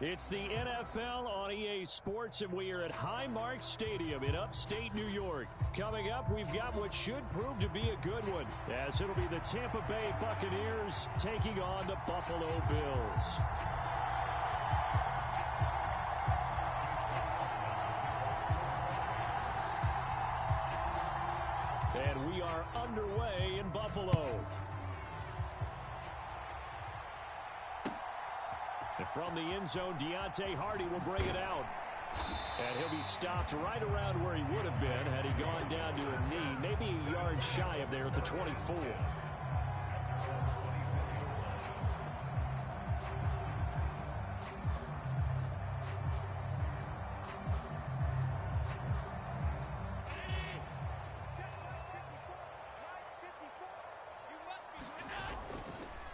It's the NFL on EA Sports, and we are at Highmark Stadium in upstate New York. Coming up, we've got what should prove to be a good one, as it'll be the Tampa Bay Buccaneers taking on the Buffalo Bills. And we are underway in Buffalo. And from the end zone, Deontay Hardy will bring it out. And he'll be stopped right around where he would have been had he gone down to a knee, maybe a yard shy of there at the 24.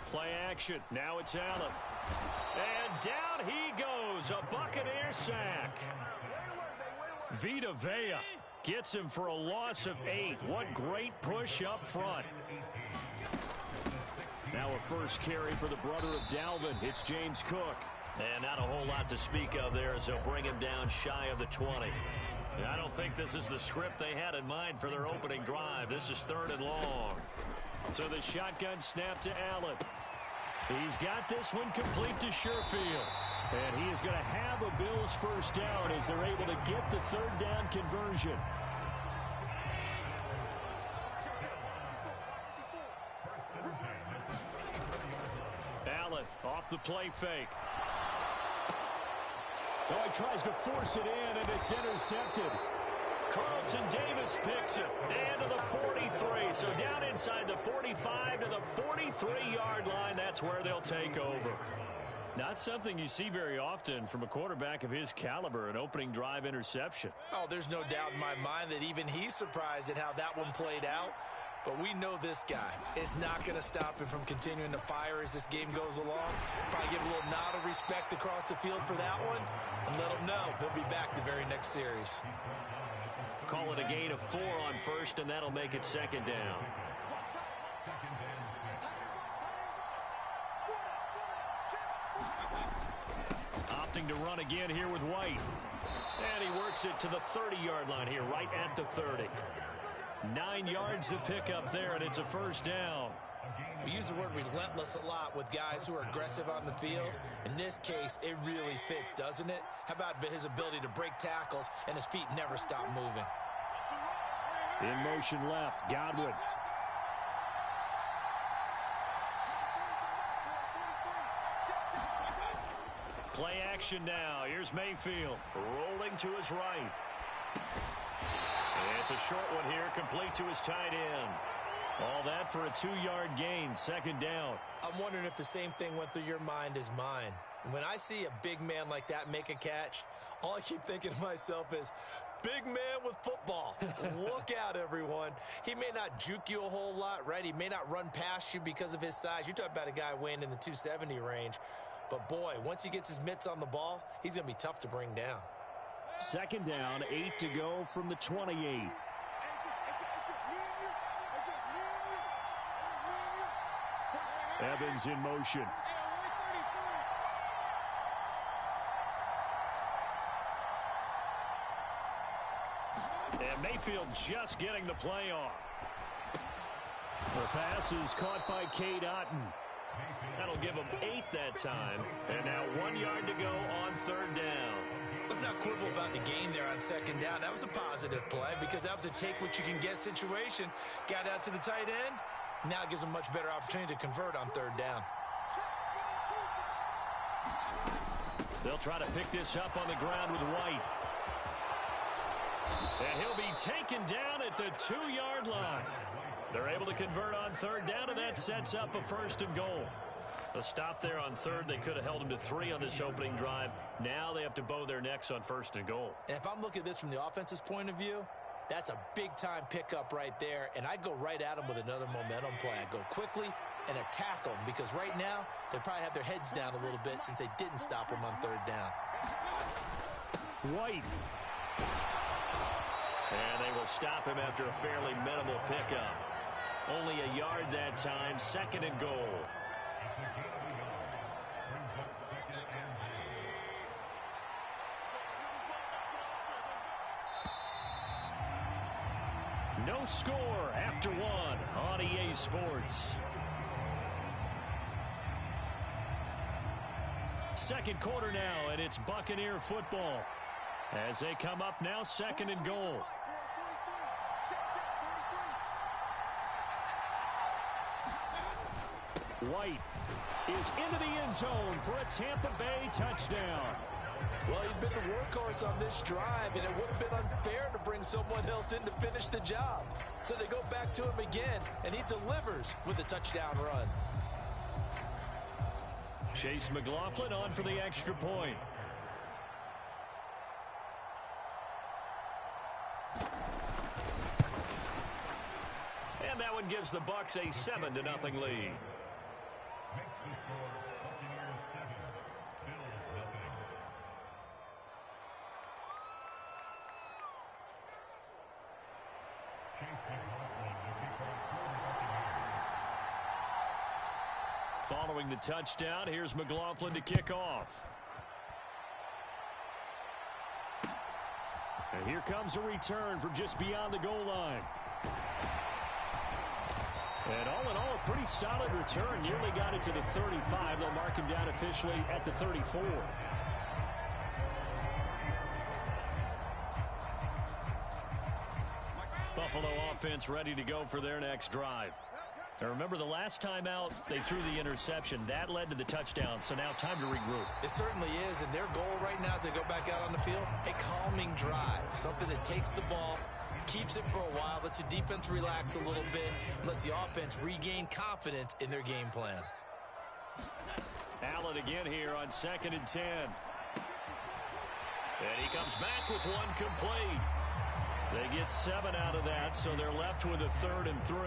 Play action. Now it's Allen. And down he goes. A Buccaneer sack. Vita Vea gets him for a loss of 8. What great push up front. Now a first carry for the brother of Dalvin. It's James Cook. And not a whole lot to speak of there as they'll bring him down shy of the 20. I don't think this is the script they had in mind for their opening drive. This is 3rd and long. So the shotgun snap to Allen. He's got this one complete to Sherfield. And he is going to have a Bills first down as they're able to get the 3rd down conversion. Allen off the play fake. Oh, he tries to force it in, and it's intercepted. Carlton Davis picks it, and to the 43. So down inside the 45 to the 43-yard line. That's where they'll take over. Not something you see very often from a quarterback of his caliber, an opening drive interception. Oh, there's no doubt in my mind that even he's surprised at how that one played out. But we know this guy is not going to stop him from continuing to fire as this game goes along. Probably give a little nod of respect across the field for that one and let him know he'll be back the very next series. Call it a gain of 4 on first, and that'll make it 2nd down. Opting to run again here with White. And he works it to the 30-yard line here, right at the 30. 9 yards to pick up there, and it's a first down. We use the word relentless a lot with guys who are aggressive on the field. In this case, it really fits, doesn't it? How about his ability to break tackles and his feet never stop moving? In motion left, Godwin. Play action now. Here's Mayfield rolling to his right. And it's a short one here, complete to his tight end. All that for a 2-yard gain, 2nd down. I'm wondering if the same thing went through your mind as mine. When I see a big man like that make a catch, all I keep thinking to myself is, big man with football. Look out, everyone. He may not juke you a whole lot, right? He may not run past you because of his size. You're talking about a guy weighing in the 270 range. But, boy, once he gets his mitts on the ball, he's going to be tough to bring down. 2nd down, 8 to go from the 28. Evans in motion. And Mayfield just getting the play off. The pass is caught by Cade Otton. That'll give him 8 that time. And now 1 yard to go on 3rd down. Let's not quibble about the gain there on 2nd down. That was a positive play because that was a take-what-you-can-get situation. Got out to the tight end. Now it gives him a much better opportunity to convert on 3rd down. They'll try to pick this up on the ground with White. And he'll be taken down at the 2-yard line. They're able to convert on 3rd down, and that sets up a 1st and goal. A stop there on 3rd. They could have held him to 3 on this opening drive. Now they have to bow their necks on 1st and goal. And if I'm looking at this from the offense's point of view, that's a big-time pickup right there, and I go right at him with another momentum play. I go quickly and attack them because right now they probably have their heads down a little bit since they didn't stop him on 3rd down. White. And they will stop him after a fairly minimal pickup. Only a yard that time, 2nd and goal. No score after one on EA Sports. Second quarter now, and it's Buccaneer football. As they come up now, second and goal. White is into the end zone for a Tampa Bay touchdown. Well, he'd been the workhorse on this drive, and it would have been unfair to bring someone else in to finish the job. So they go back to him again, and he delivers with a touchdown run. Chase McLaughlin on for the extra point. And that one gives the Bucs a 7-0 lead. Following the touchdown, here's McLaughlin to kick off. And here comes a return from just beyond the goal line. And all in all, a pretty solid return. Nearly got it to the 35. They'll mark him down officially at the 34. Buffalo offense ready to go for their next drive. Now remember, the last time out, they threw the interception. That led to the touchdown, so now time to regroup. It certainly is, and their goal right now as they go back out on the field, a calming drive, something that takes the ball, keeps it for a while, lets the defense relax a little bit, and lets the offense regain confidence in their game plan. Allen again here on 2nd and 10. And he comes back with one complete. They get 7 out of that, so they're left with a 3rd and 3.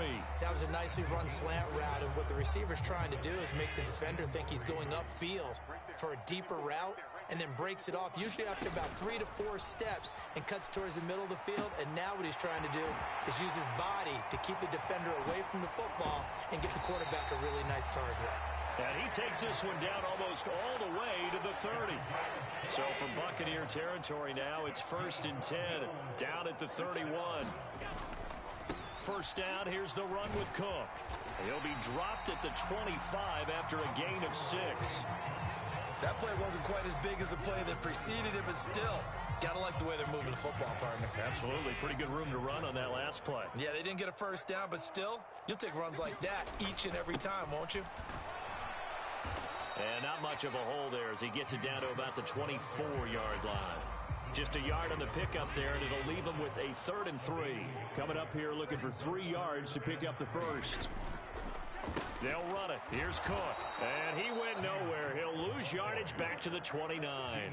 That was a nicely run slant route, and what the receiver's trying to do is make the defender think he's going upfield for a deeper route, and then breaks it off, usually after about 3 to 4 steps, and cuts towards the middle of the field. And now what he's trying to do is use his body to keep the defender away from the football and get the quarterback a really nice target. And he takes this one down almost all the way to the 30. So from Buccaneer territory now, it's 1st and 10, down at the 31. First down, here's the run with Cook. He'll be dropped at the 25 after a gain of 6. That play wasn't quite as big as the play that preceded it, but still, gotta like the way they're moving the football, partner. Absolutely. Pretty good room to run on that last play. Yeah, they didn't get a first down, but still, you'll take runs like that each and every time, won't you? And not much of a hole there as he gets it down to about the 24-yard line. Just a yard on the pickup there, and it'll leave him with a 3rd and 3. Coming up here looking for 3 yards to pick up the first. They'll run it. Here's Cook. And he went nowhere. He'll lose yardage back to the 29.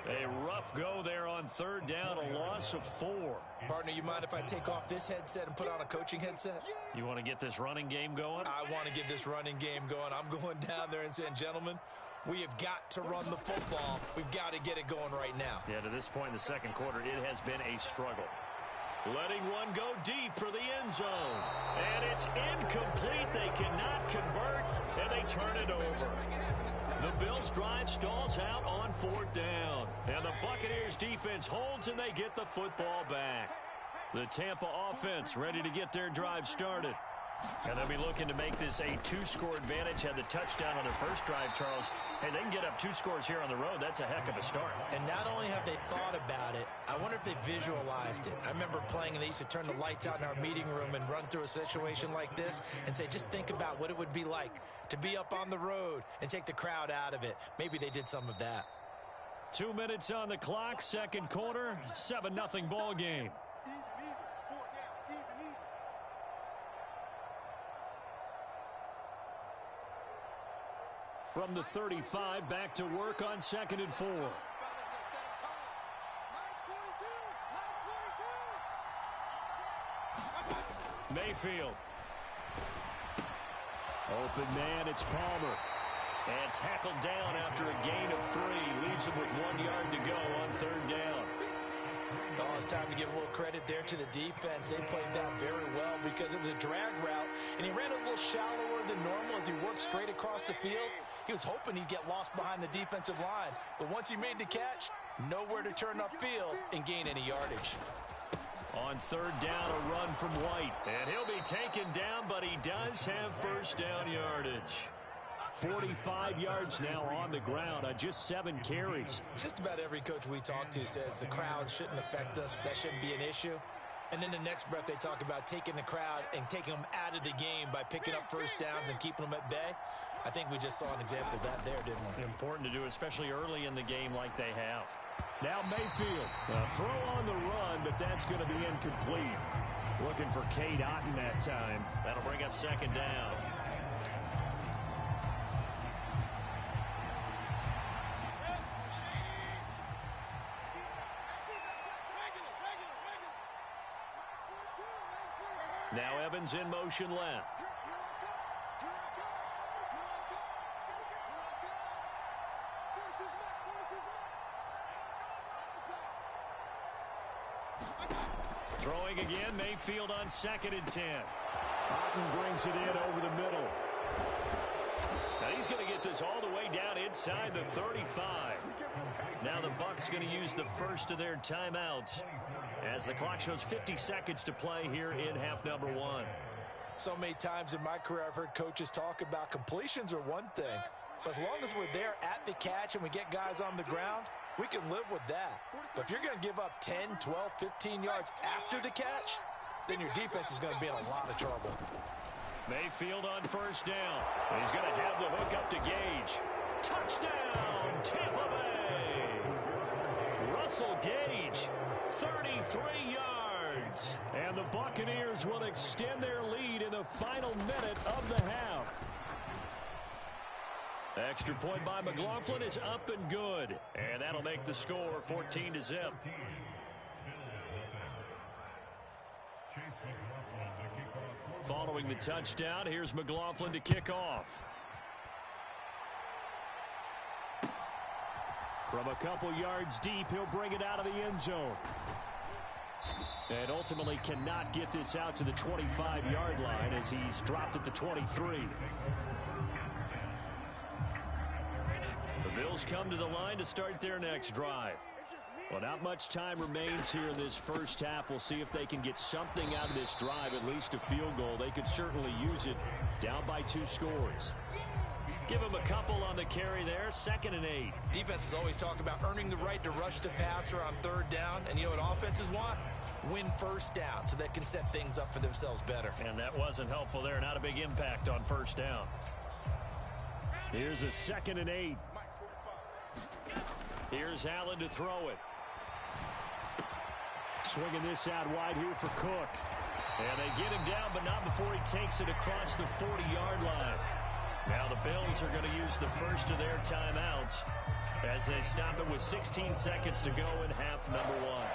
A rough go there on 3rd down, a loss of 4. Partner, you mind if I take off this headset and put on a coaching headset? You want to get this running game going? I want to get this running game going. I'm going down there and saying, gentlemen, we have got to run the football. We've got to get it going right now. Yeah, to this point in the second quarter, it has been a struggle. Letting one go deep for the end zone. And it's incomplete. They cannot convert, and they turn it over. The Bills' drive stalls out on 4th down. And the Buccaneers' defense holds, and they get the football back. The Tampa offense ready to get their drive started. And they'll be looking to make this a 2-score advantage. Had the touchdown on their first drive, Charles. Hey, they can get up 2 scores here on the road. That's a heck of a start. And not only have they thought about it, I wonder if they visualized it. I remember playing, and they used to turn the lights out in our meeting room and run through a situation like this and say, just think about what it would be like to be up on the road and take the crowd out of it. Maybe they did some of that. 2 minutes on the clock, second quarter, 7-0 ball game. From the 35, back to work on 2nd and 4. Mayfield. Open man, it's Palmer. And tackled down after a gain of 3. Leaves him with 1 yard to go on 3rd down. Oh, it's time to give a little credit there to the defense. They played that very well because it was a drag route, and he ran a little shallower than normal as he worked straight across the field. He was hoping he'd get lost behind the defensive line, but once he made the catch, nowhere to turn upfield and gain any yardage. On third down, a run from White. And he'll be taken down, but he does have first down yardage. 45 yards now on the ground on just 7 carries. Just about every coach we talk to says the crowd shouldn't affect us. That shouldn't be an issue. And then the next breath they talk about taking the crowd and taking them out of the game by picking up first downs and keeping them at bay. I think we just saw an example of that there, didn't we? Important to do, especially early in the game like they have. Now Mayfield. A throw on the run, but that's going to be incomplete. Looking for Cade Otton that time. That'll bring up second down. Now Evans in motion left. Throwing again, Mayfield on 2nd and 10. Otton brings it in over the middle. Now he's going to get this all the way down inside the 35. Now the Bucs going to use the first of their timeouts as the clock shows 50 seconds to play here in half number 1. So many times in my career I've heard coaches talk about completions are one thing. But as long as we're there at the catch and we get guys on the ground, we can live with that. But if you're going to give up 10, 12, 15 yards after the catch, then your defense is going to be in a lot of trouble. Mayfield on first down. He's going to have the hook up to Gage. Touchdown, Tampa Bay! Russell Gage, 33 yards. And the Buccaneers will extend their lead in the final minute of the half. Extra point by McLaughlin is up and good. And that'll make the score 14-0. Following the touchdown, here's McLaughlin to kick off. From a couple yards deep, he'll bring it out of the end zone. And ultimately cannot get this out to the 25-yard line as he's dropped at the 23. The Bills come to the line to start their next drive. Well, not much time remains here in this first half. We'll see if they can get something out of this drive, at least a field goal. They could certainly use it down by 2 scores. Give them a couple on the carry there, 2nd and 8. Defenses always talk about earning the right to rush the passer on 3rd down. And you know what offenses want? Win first down so they can set things up for themselves better. And that wasn't helpful there. Not a big impact on first down. Here's a 2nd and 8. Here's Allen to throw it. Swinging this out wide here for Cook. And they get him down, but not before he takes it across the 40-yard line. Now the Bills are going to use the first of their timeouts as they stop it with 16 seconds to go in half number 1.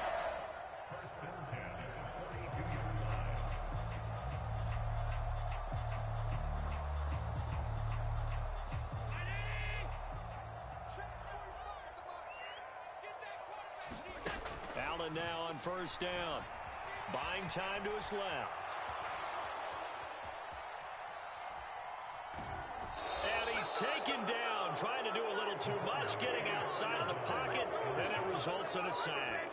Allen now on first down. Buying time to his left. And he's taken down, trying to do a little too much, getting outside of the pocket, and it results in a sack.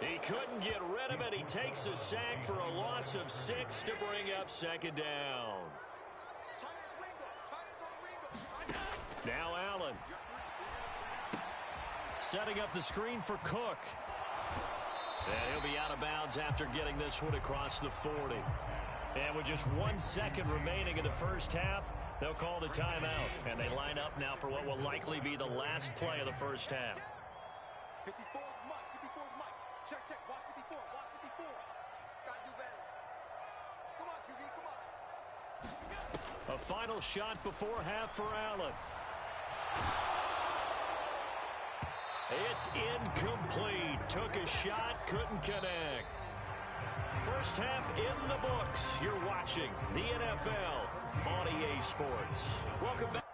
He couldn't get rid of it. He takes a sack for a loss of 6 to bring up 2nd down. Now Allen. Setting up the screen for Cook. And he'll be out of bounds after getting this one across the 40. And with just 1 second remaining in the first half, they'll call the timeout. And they line up now for what will likely be the last play of the first half. 54 is Mike. Check. Watch 54. Watch 54. Gotta do better. Come on, QB. Come on. A final shot before half for Allen. It's incomplete. Took a shot, couldn't connect. First half in the books. You're watching the NFL on EA Sports. Welcome back.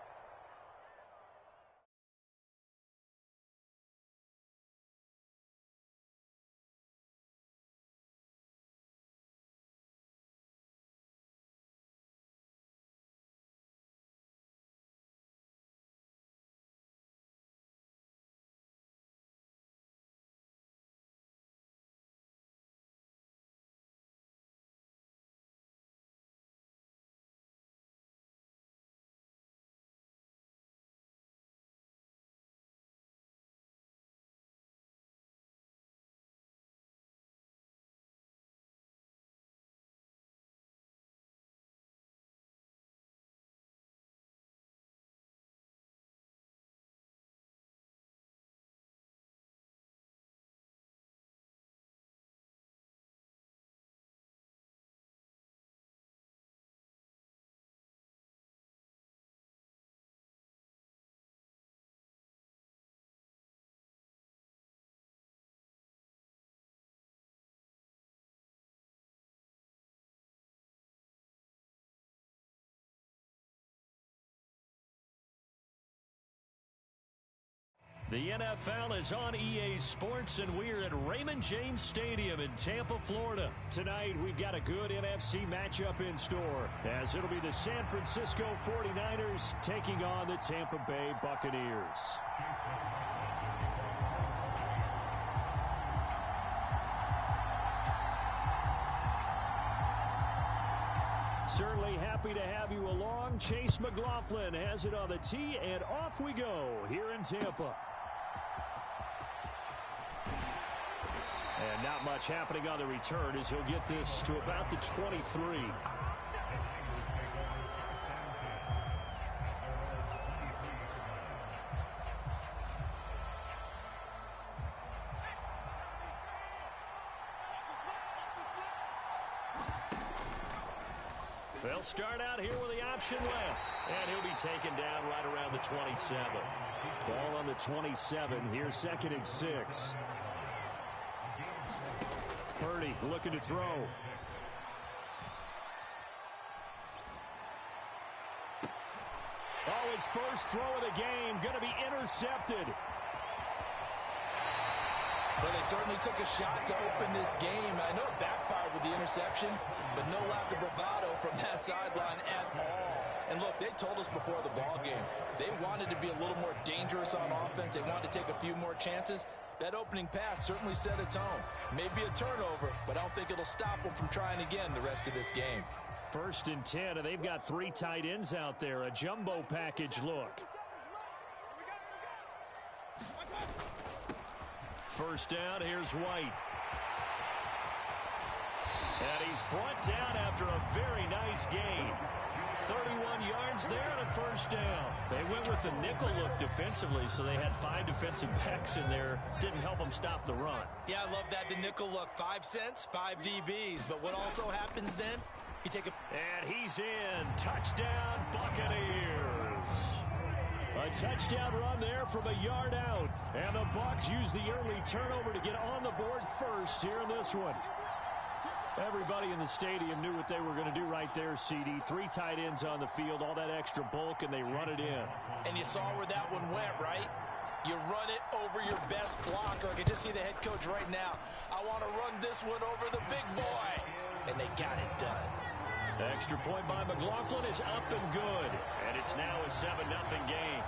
The NFL is on EA Sports, and we're at Raymond James Stadium in Tampa, Florida. Tonight, we've got a good NFC matchup in store, as it'll be the San Francisco 49ers taking on the Tampa Bay Buccaneers. Certainly happy to have you along. Chase McLaughlin has it on the tee, and off we go here in Tampa. And not much happening on the return as he'll get this to about the 23. They'll start out here with the option left. And he'll be taken down right around the 27. Ball on the 27. Here's 2nd and 6. Merdie looking to throw. Oh, his first throw of the game going to be intercepted. Well, they certainly took a shot to open this game. I know it backfired with the interception, but no lack of bravado from that sideline at all. And look, they told us before the ball game, they wanted to be a little more dangerous on offense. They wanted to take a few more chances. That opening pass certainly set a tone. Maybe a turnover, but I don't think it'll stop them from trying again the rest of this game. 1st and 10, and they've got 3 tight ends out there. A jumbo package look. 1st down, here's White. And he's brought down after a very nice gain. 31 yards there and a 1st down. They went with a nickel look defensively, so they had 5 defensive backs in there. Didn't help them stop the run. Yeah, I love that, the nickel look. 5 cents, 5 DBs. But what also happens then? You take a... And he's in. Touchdown, Buccaneers. A touchdown run there from a yard out. And the Bucs use the early turnover to get on the board first here in this one. Everybody in the stadium knew what they were going to do right there, CD. 3 tight ends on the field, all that extra bulk, and they run it in. And you saw where that one went, right? You run it over your best blocker. I can just see the head coach right now. I want to run this one over the big boy. And they got it done. Extra point by McLaughlin is up and good. And it's now a 7-0 game.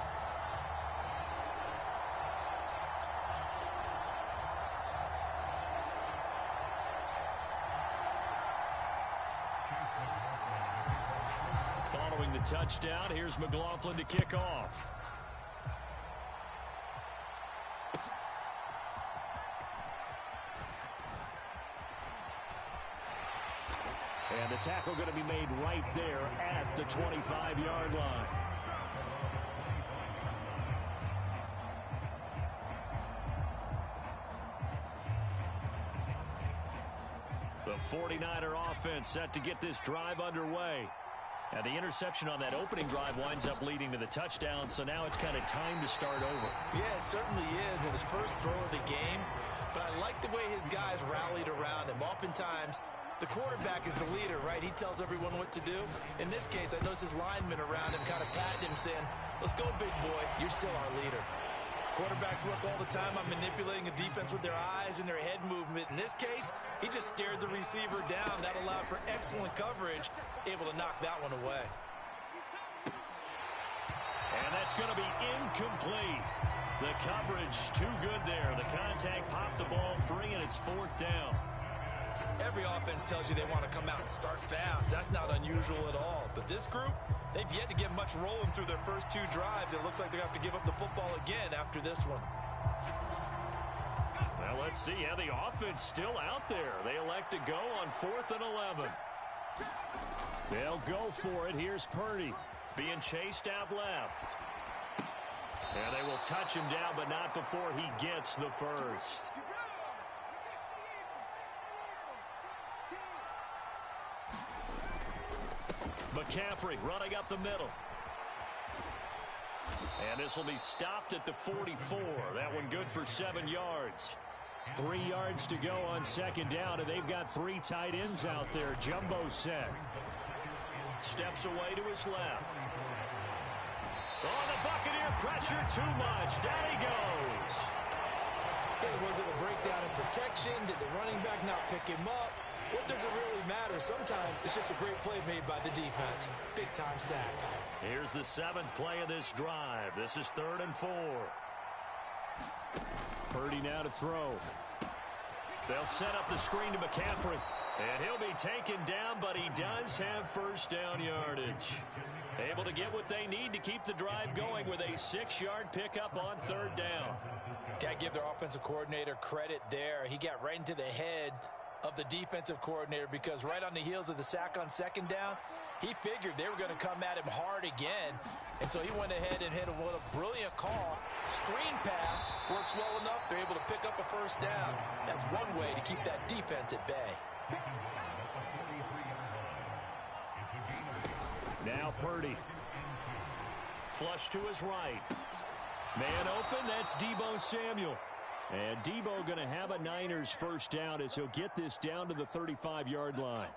Following the touchdown, here's McLaughlin to kick off. And the tackle going to be made right there at the 25-yard line. The 49er offense set to get this drive underway. And the interception on that opening drive winds up leading to the touchdown, so now it's kind of time to start over. Yeah, it certainly is in his first throw of the game. But I like the way his guys rallied around him. Oftentimes, the quarterback is the leader, right? He tells everyone what to do. In this case, I noticed his linemen around him kind of patting him, saying, let's go, big boy. You're still our leader. Quarterbacks work all the time on manipulating a defense with their eyes and their head movement. In this case, he just stared the receiver down. That allowed for excellent coverage, able to knock that one away. And that's going to be incomplete. The coverage too good there. The contact popped the ball free, and it's 4th down. Every offense tells you they want to come out and start fast. That's not unusual at all. But this group, they've yet to get much rolling through their first 2 drives. It looks like they're going to have to give up the football again after this one. Well, let's see. Yeah, the offense still out there. They elect to go on 4th and 11. They'll go for it. Here's Purdy being chased out left. And they will touch him down, but not before he gets the first. McCaffrey running up the middle. And this will be stopped at the 44. That one good for 7 yards. 3 yards to go on 2nd down, and they've got 3 tight ends out there. Jumbo set. Steps away to his left. Oh, the Buccaneer Pressure too much. Down he goes. Okay, was it a breakdown in protection? Did the running back not pick him up? What does it really matter? Sometimes it's just a great play made by the defense. Big-time sack. Here's the 7th play of this drive. This is 3rd and 4. Purdy now to throw. They'll set up the screen to McCaffrey. And he'll be taken down, but he does have first down yardage. Able to get what they need to keep the drive going with a 6-yard pickup on 3rd down. Got to give their offensive coordinator credit there. He got right into the head of the defensive coordinator because right on the heels of the sack on 2nd down, he figured they were going to come at him hard again. And so he went ahead and hit him with a brilliant call. Screen pass works well enough. They're able to pick up a first down. That's one way to keep that defense at bay. Now Purdy. Flush to his right. Man open, that's Deebo Samuel. And Deebo going to have a Niners first down as he'll get this down to the 35-yard line.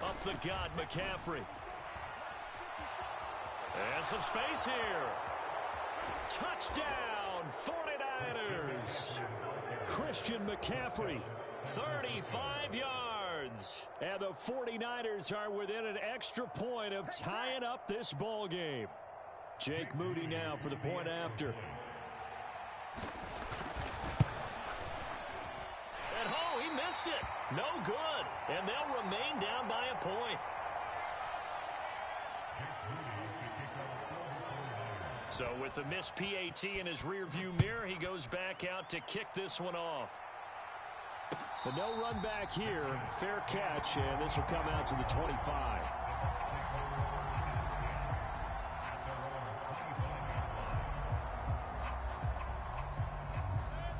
Up the gut, McCaffrey. And some space here. Touchdown, 49ers. Christian McCaffrey. 35 yards. And the 49ers are within an extra point of tying up this ball game. Jake Moody now for the point after. And oh, he missed it. No good. And they'll remain down by a point. So with the missed PAT in his rearview mirror, he goes back out to kick this one off. But no run back here. Fair catch, and this will come out to the 25.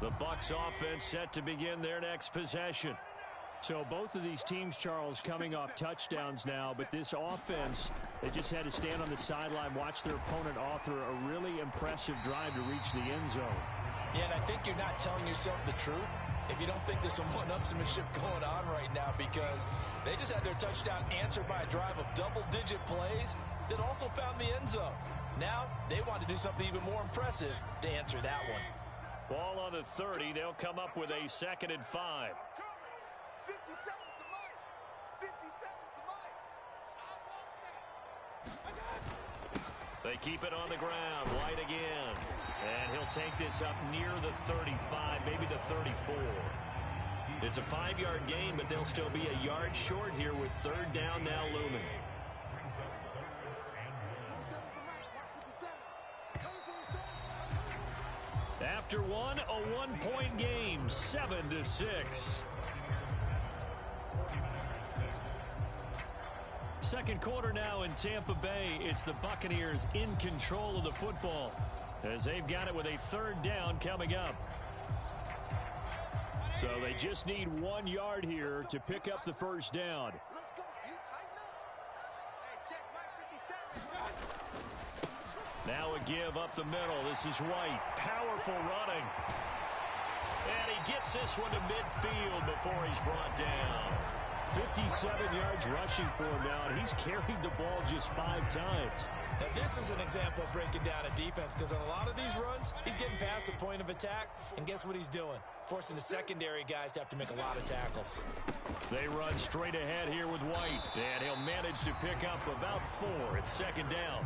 The Bucs offense set to begin their next possession. So both of these teams, Charles, coming off touchdowns now, but this offense, they just had to stand on the sideline, watch their opponent author a really impressive drive to reach the end zone. Yeah, and I think you're not telling yourself the truth if you don't think there's some one-upsmanship going on right now, because they just had their touchdown answered by a drive of double-digit plays that also found the end zone. Now they want to do something even more impressive to answer that one. Ball on the 30. They'll come up with a 2nd and 5. 57's the mic. 57's the mic. They keep it on the ground. White again. And he'll take this up near the 35, maybe the 34. It's a 5-yard gain, but they'll still be a yard short here with 3rd down now looming. After one, a 1-point game, 7-6. Second quarter now in Tampa Bay. It's the Buccaneers in control of the football as they've got it with a 3rd down coming up. So they just need 1 yard here to pick up the first down. Let's go, dude. Tighten up. Hey, check Mike 57. Now a give up the middle. This is White. Powerful running. And he gets this one to midfield before he's brought down. 57 yards rushing for him now, and he's carried the ball just 5 times. Now this is an example of breaking down a defense, because on a lot of these runs, he's getting past the point of attack, and guess what he's doing? Forcing the secondary guys to have to make a lot of tackles. They run straight ahead here with White, and he'll manage to pick up about 4 at 2nd down.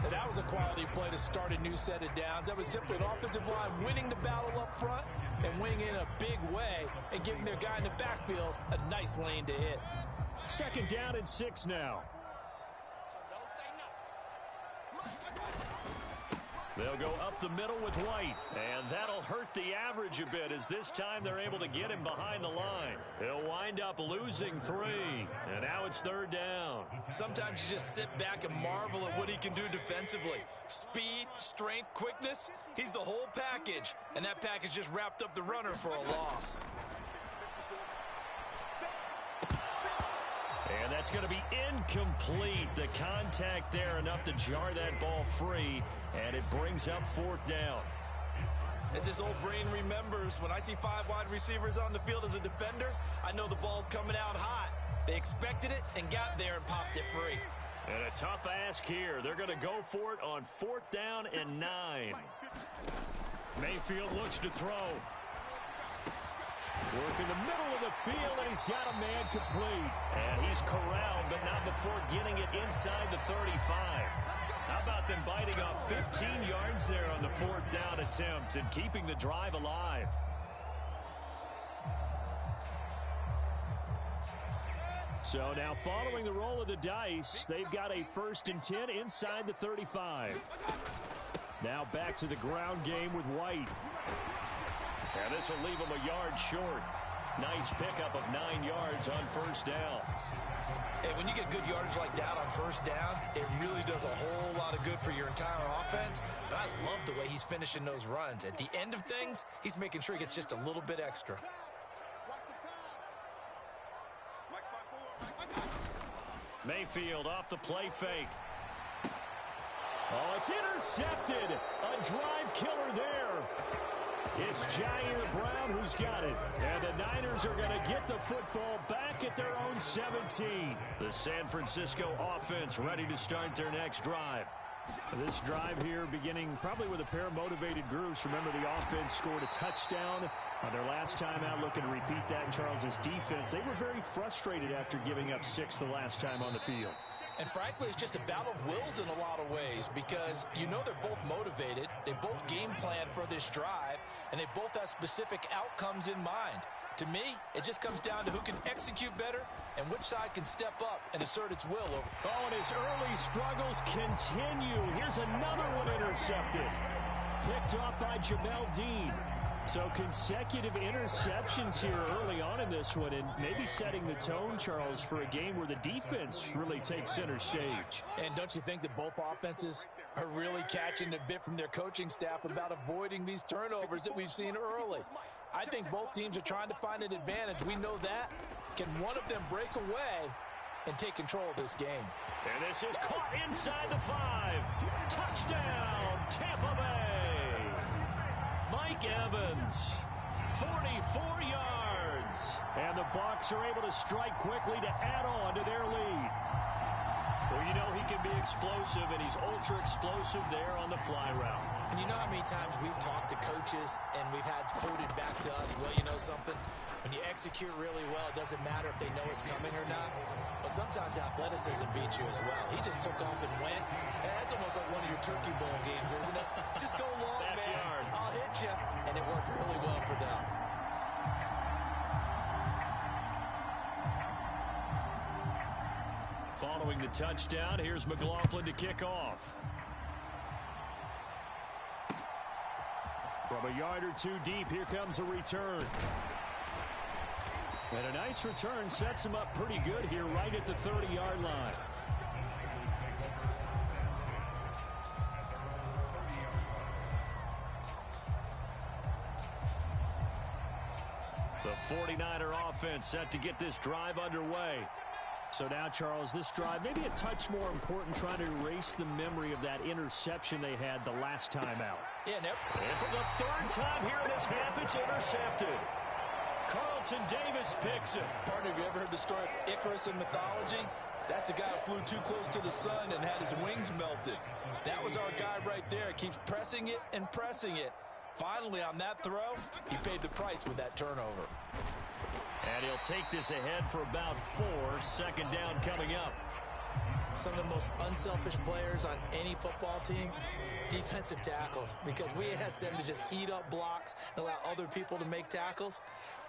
Now that was a quality play to start a new set of downs. That was simply an offensive line winning the battle up front and winning in a big way and giving their guy in the backfield a nice lane to hit. 2nd down and 6 now. They'll go up the middle with White, and that'll hurt the average a bit as this time they're able to get him behind the line. He'll wind up losing 3, and now it's 3rd down. Sometimes you just sit back and marvel at what he can do defensively. Speed, strength, quickness, he's the whole package, and that package just wrapped up the runner for a loss. And that's going to be incomplete. The contact there enough to jar that ball free, and it brings up 4th down. As this old brain remembers, when I see 5 wide receivers on the field as a defender, I know the ball's coming out hot. They expected it and got there and popped it free. And a tough ask here. They're going to go for it on 4th down and 9. Mayfield looks to throw. Work in the middle of the field, and he's got a man complete. And he's corralled, but not before getting it inside the 35. How about them biting off 15 yards there on the 4th down attempt and keeping the drive alive? So now following the roll of the dice, they've got a 1st and 10 inside the 35. Now back to the ground game with White. And this will leave him a yard short. Nice pickup of 9 yards on 1st down. Hey, when you get good yardage like that on 1st down, it really does a whole lot of good for your entire offense. But I love the way he's finishing those runs. At the end of things, he's making sure he gets just a little bit extra. Mayfield off the play fake. Oh, it's intercepted. A drive killer there. It's Jair Brown who's got it. And the Niners are going to get the football back at their own 17. The San Francisco offense ready to start their next drive. This drive here beginning probably with a pair of motivated groups. Remember, the offense scored a touchdown on their last time out. Looking to repeat that in Charles's defense. They were very frustrated after giving up 6 the last time on the field. And frankly, it's just a battle of wills in a lot of ways because you know they're both motivated. They both game plan for this drive, and they both have specific outcomes in mind. To me, it just comes down to who can execute better and which side can step up and assert its will. Oh, and his early struggles continue. Here's another one intercepted. Picked off by Jamel Dean. So consecutive interceptions here early on in this one, and maybe setting the tone, Charles, for a game where the defense really takes center stage. And don't you think that both offenses are really catching a bit from their coaching staff about avoiding these turnovers that we've seen early? I think both teams are trying to find an advantage. We know that. Can one of them break away and take control of this game? And this is caught inside the 5. Touchdown, Tampa Bay. Mike Evans, 44 yards. And the Bucs are able to strike quickly to add on to their lead. Well, you know he can be explosive, and he's ultra explosive there on the fly route. And you know how many times we've talked to coaches and we've had quoted back to us, well, you know something? When you execute really well, it doesn't matter if they know it's coming or not. But sometimes athleticism beats you as well. He just took off and went. And that's almost like one of your turkey bowl games, isn't it? Just go long, man. I'll hit you. And it worked really well for them. Following the touchdown, here's McLaughlin to kick off. From a yard or two deep, here comes a return. And a nice return sets him up pretty good here right at the 30-yard line. The 49er offense set to get this drive underway. So now, Charles, this drive maybe a touch more important, trying to erase the memory of that interception they had the last time out. Yeah, and for the 3rd time here in this half, it's intercepted. Carlton Davis picks it. Partner, have you ever heard the story of Icarus in mythology? That's the guy who flew too close to the sun and had his wings melted. That was our guy right there. Keeps pressing it and pressing it. Finally, on that throw, he paid the price with that turnover. And he'll take this ahead for about 4. 2nd down coming up. Some of the most unselfish players on any football team, defensive tackles, because we ask them to just eat up blocks and allow other people to make tackles.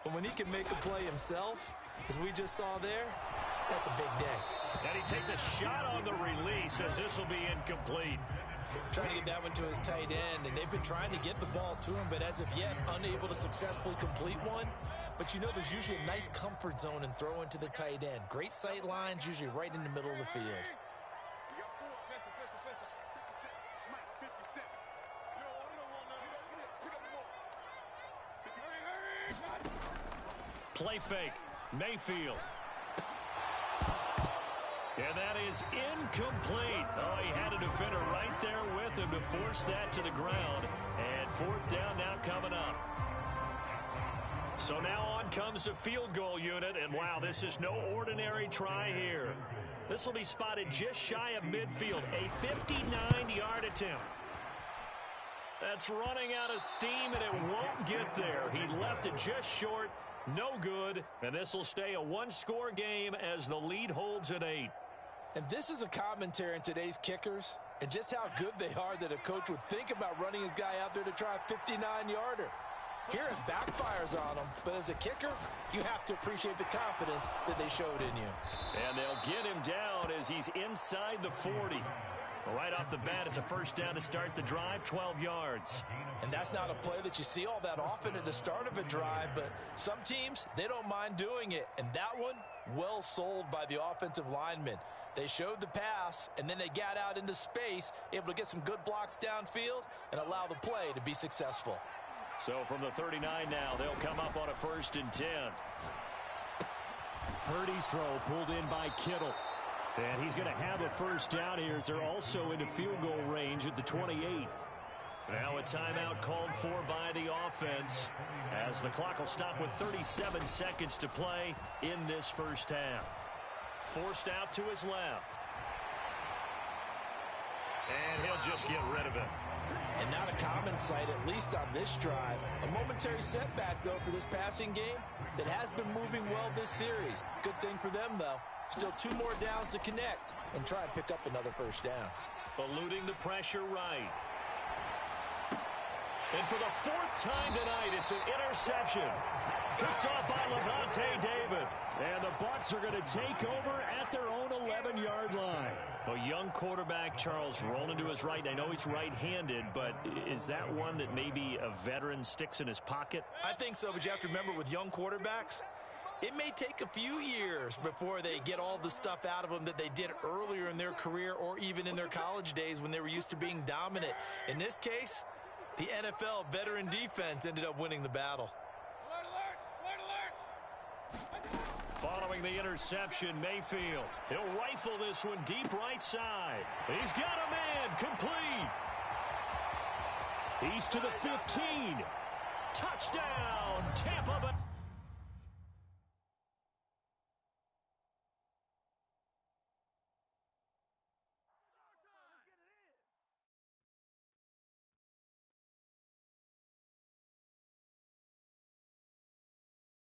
But when he can make a play himself, as we just saw there, that's a big day. And he takes a shot on the release as this will be incomplete. Trying to get that one to his tight end, and they've been trying to get the ball to him, but as of yet, unable to successfully complete one. But you know there's usually a nice comfort zone and throw into the tight end. Great sight lines, usually right in the middle of the field. Play fake, Mayfield. And that is incomplete. Oh, he had a defender right there with him to force that to the ground. And 4th down now coming up. So now on comes the field goal unit, and wow, this is no ordinary try here. This will be spotted just shy of midfield, a 59-yard attempt. That's running out of steam, and it won't get there. He left it just short, no good, and this will stay a one-score game as the lead holds at 8. And this is a commentary on today's kickers and just how good they are that a coach would think about running his guy out there to try a 59-yarder. Here it backfires on him, but as a kicker, you have to appreciate the confidence that they showed in you. And they'll get him down as he's inside the 40. Right off the bat, it's a first down to start the drive, 12 yards. And that's not a play that you see all that often at the start of a drive, but some teams, they don't mind doing it. And that one, well sold by the offensive lineman. They showed the pass, and then they got out into space, able to get some good blocks downfield and allow the play to be successful. So from the 39 now, they'll come up on a 1st and 10. Merdie's throw pulled in by Kittle. And he's going to have a first down here as they're also into field goal range at the 28. Now a timeout called for by the offense as the clock will stop with 37 seconds to play in this first half. Forced out to his left. And he'll just get rid of it. And not a common sight, at least on this drive. A momentary setback, though, for this passing game that has been moving well this series. Good thing for them, though. Still 2 more downs to connect and try and pick up another first down. Eluding the pressure right. And for the 4th time tonight, it's an interception. Picked off by Levante David. And the Bucs are going to take over at their own 11-yard line. A young quarterback, Charles, rolling to his right. I know he's right-handed, but is that one that maybe a veteran sticks in his pocket? I think so, but you have to remember with young quarterbacks, it may take a few years before they get all the stuff out of them that they did earlier in their career or even in their college days when they were used to being dominant. In this case, the NFL veteran defense ended up winning the battle. Following the interception, Mayfield. He'll rifle this one deep right side. He's got a man complete. He's to the 15. Touchdown, Tampa